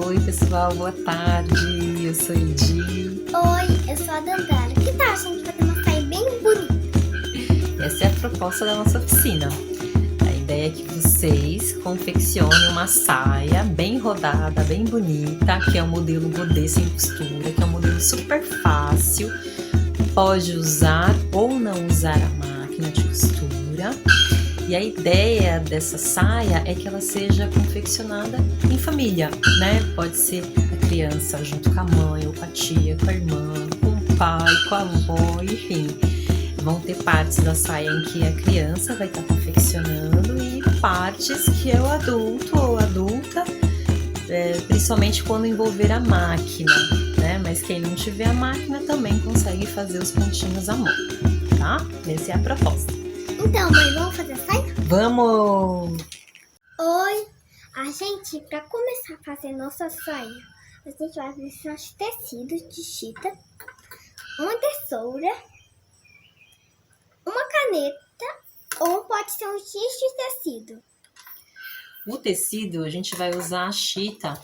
Oi, pessoal, boa tarde. Eu sou Edi. Oi, eu sou a Dandara. Que tal a gente fazer uma saia bem bonita? Essa é a proposta da nossa oficina. A ideia é que vocês confeccionem uma saia bem rodada, bem bonita, que é o modelo godê sem costura, que é um modelo super fácil. Pode usar ou não usar a máquina de costura. E a ideia dessa saia é que ela seja confeccionada em família, né? Pode ser a criança junto com a mãe, ou com a tia, com a irmã, com o pai, com a avó, enfim. Vão ter partes da saia em que a criança vai estar confeccionando e partes que é o adulto ou adulta, principalmente quando envolver a máquina, né? Mas quem não tiver a máquina também consegue fazer os pontinhos à mão, tá? Essa é a proposta. Então, mãe, vamos fazer a saia? Vamos! Oi! Pra começar a fazer nossa saia, a gente vai precisar de tecido de chita, uma tesoura, uma caneta ou pode ser um giz de tecido. O tecido, a gente vai usar a chita,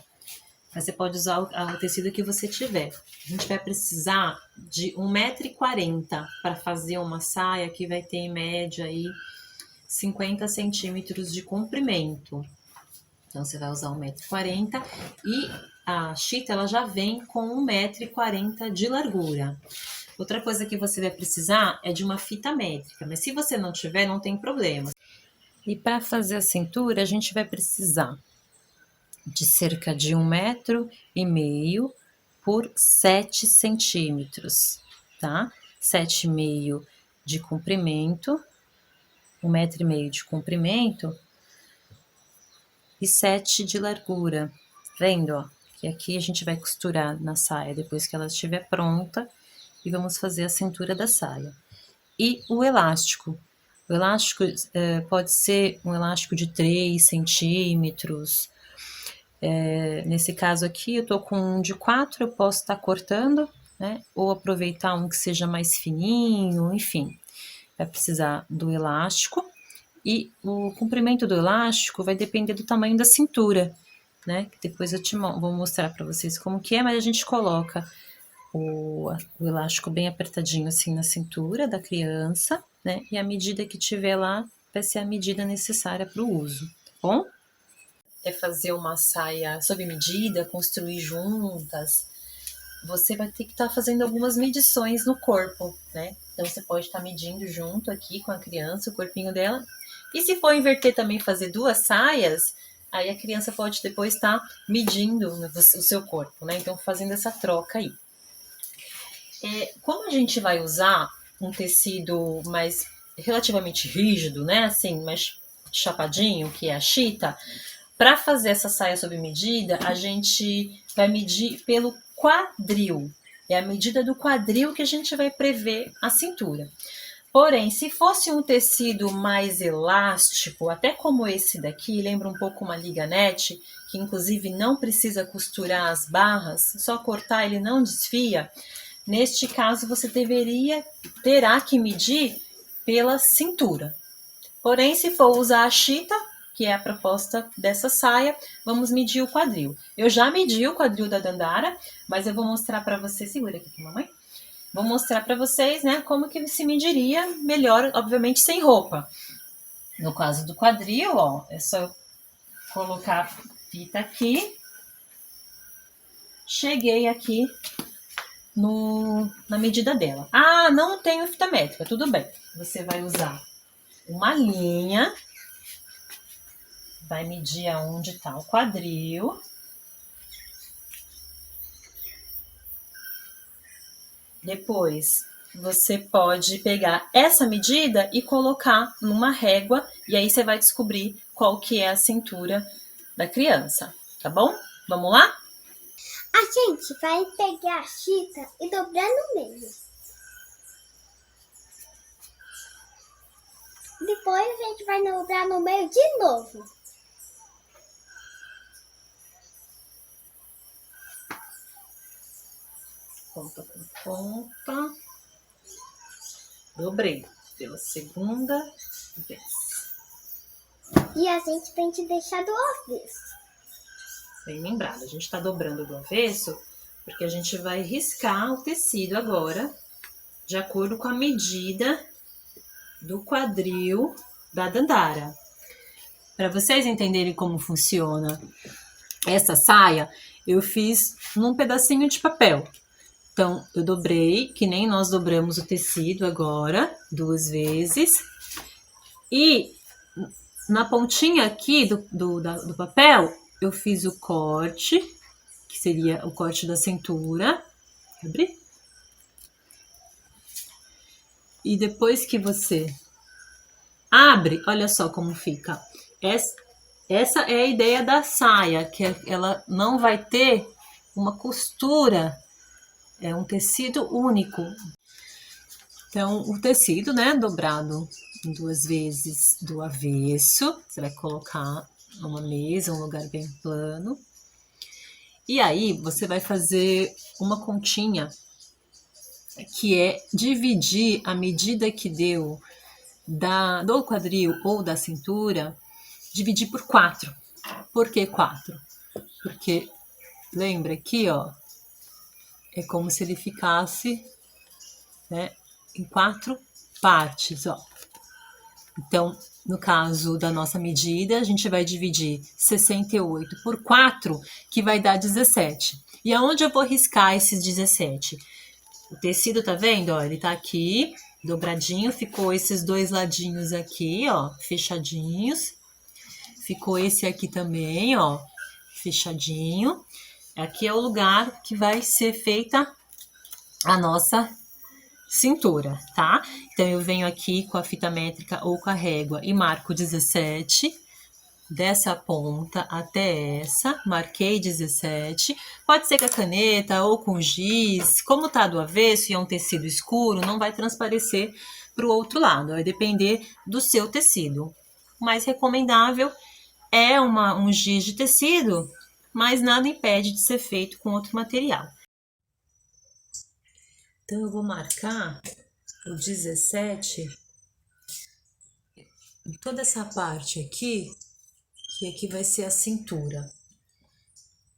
mas você pode usar o tecido que você tiver. A gente vai precisar de 1,40 m para fazer uma saia que vai ter em média aí 50 centímetros de comprimento. Então, você vai usar 1,40 m e a chita ela já vem com 1,40 m de largura. Outra coisa que você vai precisar é de uma fita métrica, mas se você não tiver, não tem problema. E para fazer a cintura, a gente vai precisar de cerca de 1,5 m por 7 centímetros, tá? 7,5 de comprimento, 1,5 m de comprimento e 7 de largura. Vendo, ó? Que aqui a gente vai costurar na saia depois que ela estiver pronta e vamos fazer a cintura da saia. E o elástico. O elástico pode ser um elástico de 3 centímetros. Nesse caso aqui, eu tô com um de 4, eu posso estar cortando, né? Ou aproveitar um que seja mais fininho, enfim. Vai precisar do elástico. E o comprimento do elástico vai depender do tamanho da cintura, né? Depois eu vou mostrar para vocês como que é, mas a gente coloca o elástico bem apertadinho assim na cintura da criança, né? E a medida que tiver lá vai ser a medida necessária para o uso, tá bom? É fazer uma saia sob medida, construir juntas, você vai ter que estar fazendo algumas medições no corpo, né? Então você pode estar medindo junto aqui com a criança, o corpinho dela. E se for inverter também, fazer duas saias, aí a criança pode depois estar medindo o seu corpo, né? Então fazendo essa troca aí. Como a gente vai usar um tecido mais relativamente rígido, né? Assim, mais chapadinho, que é a chita, para fazer essa saia sob medida, a gente vai medir pelo quadril. É a medida do quadril que a gente vai prever a cintura. Porém, se fosse um tecido mais elástico, até como esse daqui, lembra um pouco uma liganete, que inclusive não precisa costurar as barras, só cortar ele não desfia. Neste caso, você terá que medir pela cintura. Porém, se for usar a chita, que é a proposta dessa saia, vamos medir o quadril. Eu já medi o quadril da Dandara, mas eu vou mostrar para vocês, segura aqui, mamãe. Vou mostrar para vocês, né, como que se mediria melhor, obviamente sem roupa. No caso do quadril, ó, é só colocar a fita aqui. Cheguei aqui na medida dela. Ah, não tenho fita métrica, tudo bem. Você vai usar uma linha, vai medir aonde está o quadril. Depois, você pode pegar essa medida e colocar numa régua, e aí você vai descobrir qual que é a cintura da criança, tá bom? Vamos lá? A gente vai pegar a chita e dobrar no meio. Depois a gente vai dobrar no meio de novo. Ponta por ponta. Dobrei pela segunda vez. E a gente tem que deixar do avesso. Bem lembrado, a gente tá dobrando do avesso, porque a gente vai riscar o tecido agora, de acordo com a medida do quadril da Dandara. Para vocês entenderem como funciona essa saia, eu fiz num pedacinho de papel. Então, eu dobrei, que nem nós dobramos o tecido agora, 2 vezes. E na pontinha aqui do papel, eu fiz o corte, que seria o corte da cintura. Abri? E depois que você abre, olha só como fica. Essa é a ideia da saia, que ela não vai ter uma costura, é um tecido único. Então, o tecido, né, dobrado em 2 vezes do avesso, você vai colocar numa mesa, um lugar bem plano. E aí, você vai fazer uma continha, que é dividir a medida que deu do quadril ou da cintura, dividir por 4. Por que 4? Porque, lembra aqui, ó, é como se ele ficasse, né, em 4 partes, ó. Então, no caso da nossa medida, a gente vai dividir 68 por 4, que vai dar 17. E aonde eu vou riscar esses 17? O tecido, tá vendo? Ó, ele tá aqui, dobradinho, ficou esses 2 ladinhos aqui, ó, fechadinhos. Ficou esse aqui também, ó, fechadinho. Aqui é o lugar que vai ser feita a nossa cintura, tá? Então, eu venho aqui com a fita métrica ou com a régua e marco 17, dessa ponta até essa, marquei 17. Pode ser com a caneta ou com giz, como tá do avesso e é um tecido escuro, não vai transparecer para o outro lado, vai depender do seu tecido. O mais recomendável é um giz de tecido, mas nada impede de ser feito com outro material. Então, eu vou marcar o 17 em toda essa parte aqui, que aqui vai ser a cintura.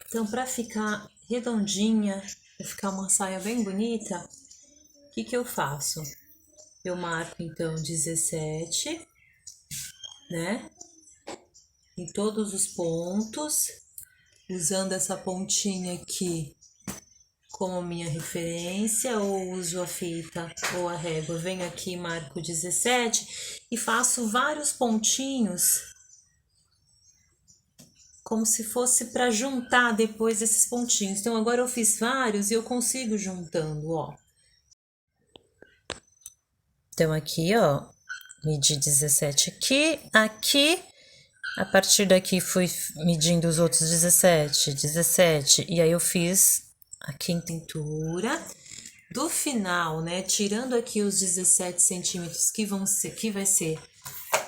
Então, para ficar redondinha, para ficar uma saia bem bonita, o que eu faço? Eu marco, então, 17, né? Em todos os pontos, usando essa pontinha aqui como minha referência, ou uso a fita ou a régua, venho aqui, marco 17 e faço vários pontinhos, como se fosse para juntar depois esses pontinhos. Então, agora eu fiz vários e eu consigo juntando, ó. Então, aqui, ó, medi 17 aqui, a partir daqui fui medindo os outros 17, e aí eu fiz aqui em cintura. Do final, né, tirando aqui os 17 centímetros que vai ser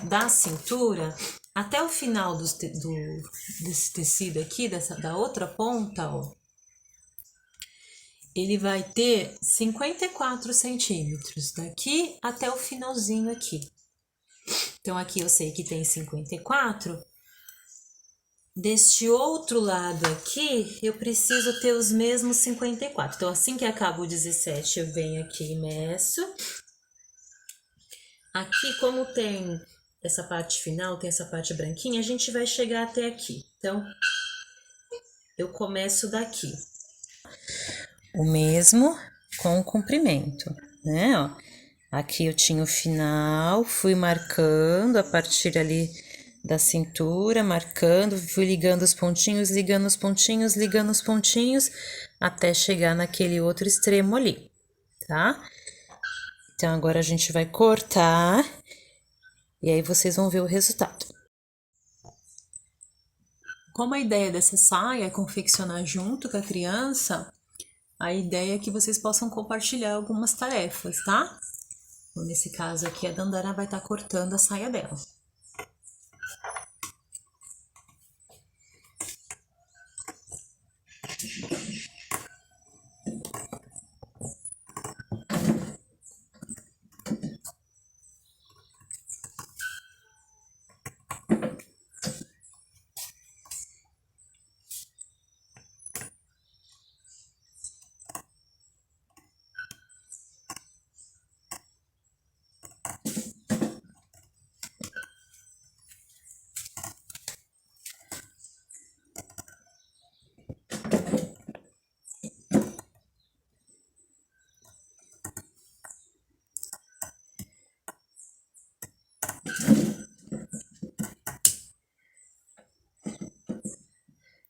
da cintura, até o final desse tecido aqui, da outra ponta, ó, ele vai ter 54 centímetros, daqui até o finalzinho aqui. Então, aqui eu sei que tem 54. Deste outro lado aqui, eu preciso ter os mesmos 54. Então, assim que acaba o 17, eu venho aqui e meço. Aqui, como tem essa parte final, tem essa parte branquinha, a gente vai chegar até aqui. Então, eu começo daqui. O mesmo com o comprimento, né? Ó, aqui eu tinha o final, fui marcando a partir ali da cintura, marcando, fui ligando os pontinhos, ligando os pontinhos, ligando os pontinhos, até chegar naquele outro extremo ali, tá? Então, agora a gente vai cortar e aí vocês vão ver o resultado. Como a ideia dessa saia é confeccionar junto com a criança, a ideia é que vocês possam compartilhar algumas tarefas, tá? Então, nesse caso aqui, a Dandara vai estar cortando a saia dela.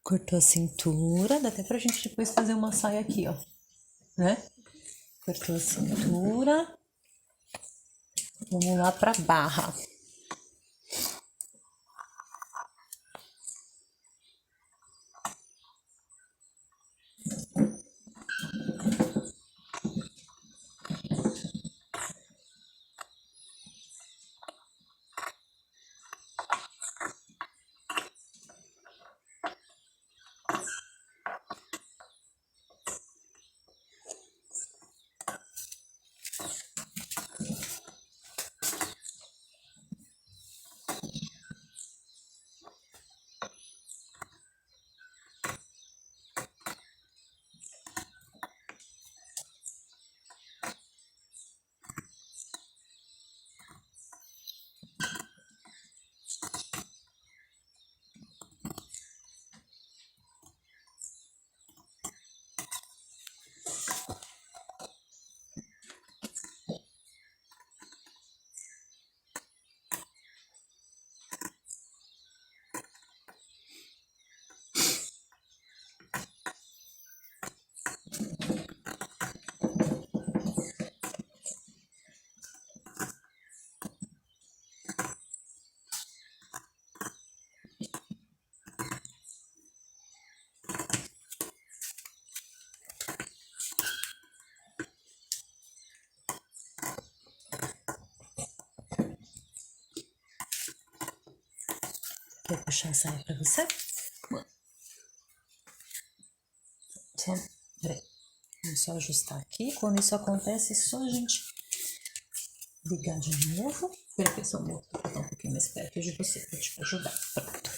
Cortou a cintura, dá até pra gente depois fazer uma saia aqui, ó, né? Cortou a cintura. Vamos lá pra barra. Quer puxar a saia pra você? Só, peraí. Vamos só ajustar aqui. Quando isso acontece, é só a gente ligar de novo. Peraí, que só vou botar um pouquinho mais perto de você pra te ajudar. Pronto.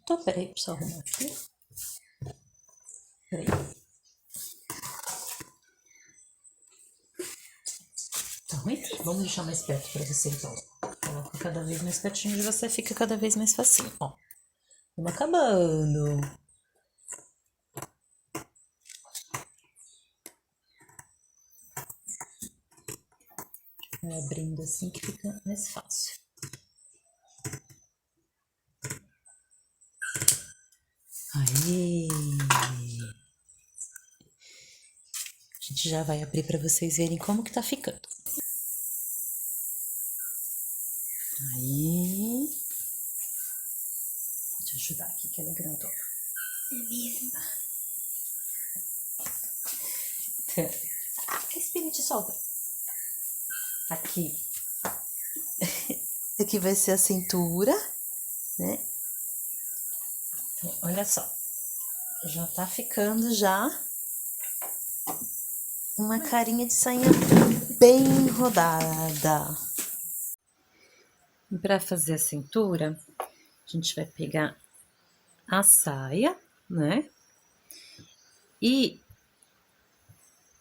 Pronto, peraí, deixa eu arrumar aqui. Peraí. Então, enfim, vamos deixar mais perto pra você, então. Coloca cada vez mais pertinho de você, fica cada vez mais facinho, ó. Vamos acabando. Vai abrindo assim que fica mais fácil. Aí. A gente já vai abrir pra vocês verem como que tá ficando. Aí. Vou te ajudar aqui, que ela é grandona. É mesmo? Respira e te solta. Aqui. Aqui vai ser a cintura, né? Então, olha só. Já tá ficando já uma carinha de sainha bem rodada. E para fazer a cintura, a gente vai pegar a saia, né? E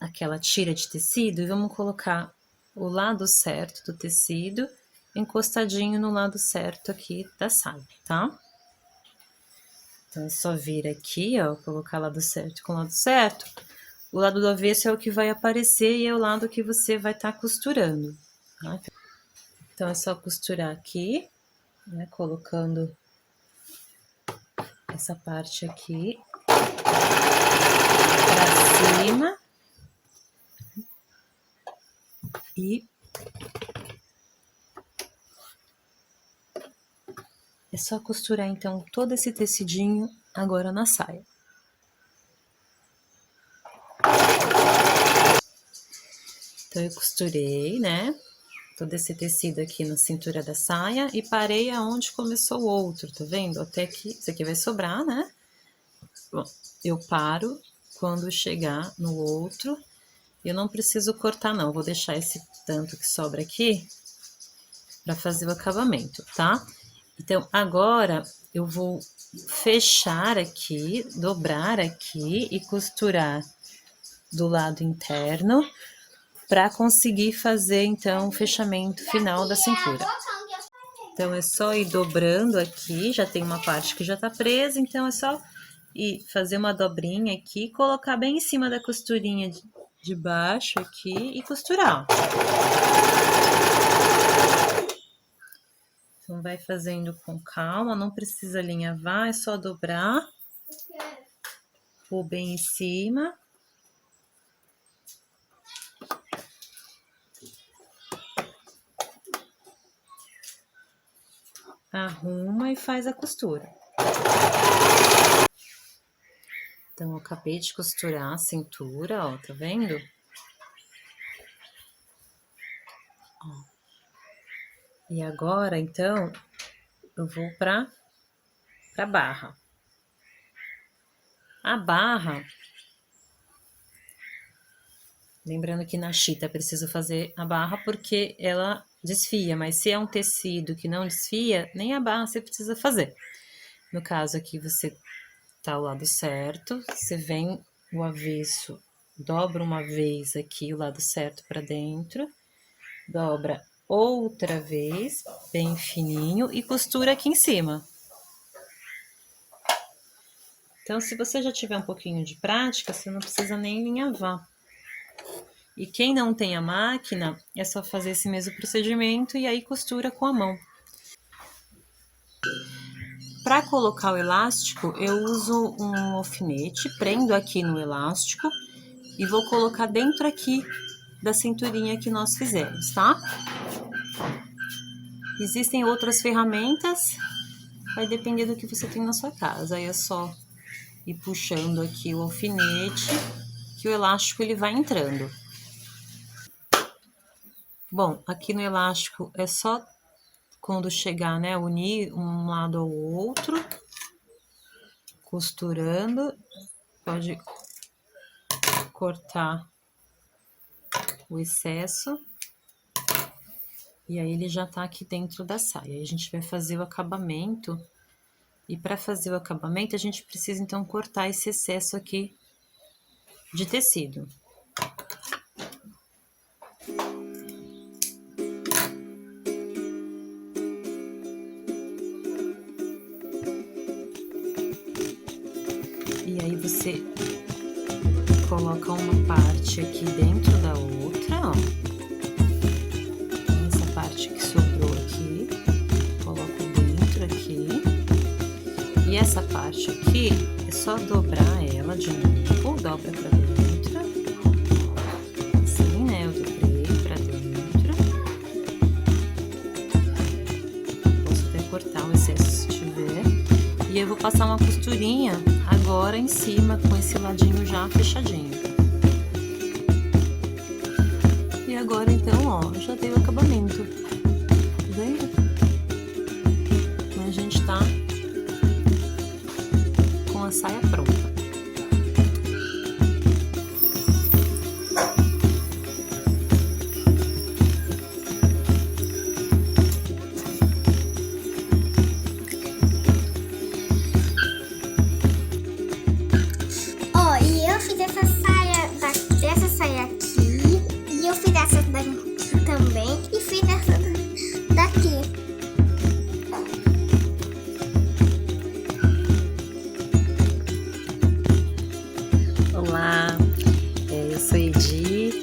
aquela tira de tecido e vamos colocar o lado certo do tecido encostadinho no lado certo aqui da saia, tá? Então, é só vir aqui, ó, colocar lado certo com lado certo. O lado do avesso é o que vai aparecer e é o lado que você vai estar costurando, tá? Então, é só costurar aqui, né, colocando essa parte aqui pra cima, E é só costurar, então, todo esse tecidinho agora na saia. Então, eu costurei, né, todo esse tecido aqui na cintura da saia e parei aonde começou o outro, tá vendo? Até que isso aqui vai sobrar, né? Bom, eu paro quando chegar no outro. Eu não preciso cortar, não. Vou deixar esse tanto que sobra aqui para fazer o acabamento, tá? Então, agora eu vou fechar aqui, dobrar aqui e costurar do lado interno para conseguir fazer, então, o fechamento final da cintura. Então, é só ir dobrando aqui, já tem uma parte que já tá presa, então é só ir fazer uma dobrinha aqui, colocar bem em cima da costurinha de baixo aqui e costurar. Então, vai fazendo com calma, não precisa alinhavar, é só dobrar. Pôr bem em cima. Arruma e faz a costura. Então, eu acabei de costurar a cintura, ó, tá vendo? Ó. E agora, então, eu vou pra barra. A barra, lembrando que na chita preciso fazer a barra porque ela desfia, mas se é um tecido que não desfia, nem a barra você precisa fazer. No caso aqui, você tá ao lado certo, você vem o avesso, dobra uma vez aqui o lado certo para dentro, dobra outra vez, bem fininho, e costura aqui em cima. Então, se você já tiver um pouquinho de prática, você não precisa nem alinhavar. E quem não tem a máquina, é só fazer esse mesmo procedimento e aí costura com a mão. Para colocar o elástico, eu uso um alfinete, prendo aqui no elástico e vou colocar dentro aqui da cinturinha que nós fizemos, tá? Existem outras ferramentas, vai depender do que você tem na sua casa. Aí é só ir puxando aqui o alfinete, que o elástico ele vai entrando. Bom, aqui no elástico é só quando chegar, né, unir um lado ao outro, costurando, pode cortar o excesso. E aí ele já tá aqui dentro da saia. Aí a gente vai fazer o acabamento. E para fazer o acabamento, a gente precisa então cortar esse excesso aqui de tecido. E aí você coloca uma parte aqui dentro da outra, ó. Essa parte que sobrou aqui, coloca dentro aqui. E essa parte aqui, é só dobrar ela de novo, dobra pra dentro. Assim, né? Eu dobrei pra dentro. Posso até cortar o excesso se tiver. E eu vou passar uma costurinha agora em cima, com esse ladinho já fechadinho. E agora, então, ó, já deu o acabamento. Tá vendo? Então, a gente tá com a saia pronta. Ó, e eu fiz essa saia aqui, e eu fiz essa daqui também, e fiz essa daqui. Olá, eu sou Edi,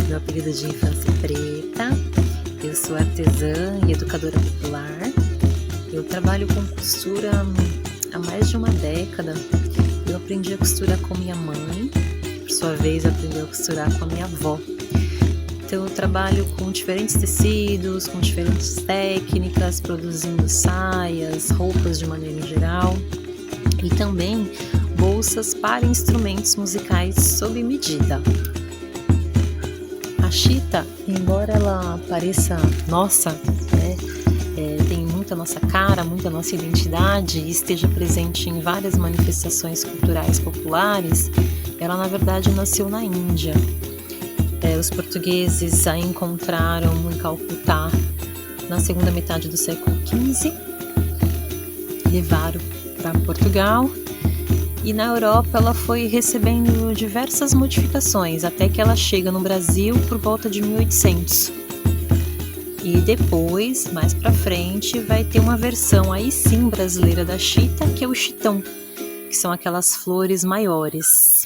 meu apelido de infância é Preta, eu sou artesã e educadora popular, eu trabalho com costura há mais de uma década, eu aprendi a costurar com minha mãe, por sua vez aprendeu a costurar com a minha avó. Então Então eu trabalho com diferentes tecidos, com diferentes técnicas, produzindo saias, roupas de maneira geral e também bolsas para instrumentos musicais sob medida. A chita, embora ela pareça nossa, né, tem muita nossa cara, muita nossa identidade e esteja presente em várias manifestações culturais populares, ela na verdade nasceu na Índia. Os portugueses a encontraram em Calcutá na segunda metade do século XV, levaram para Portugal e na Europa ela foi recebendo diversas modificações até que ela chega no Brasil por volta de 1800. E depois, mais para frente, vai ter uma versão aí sim brasileira da chita, que é o chitão, que são aquelas flores maiores.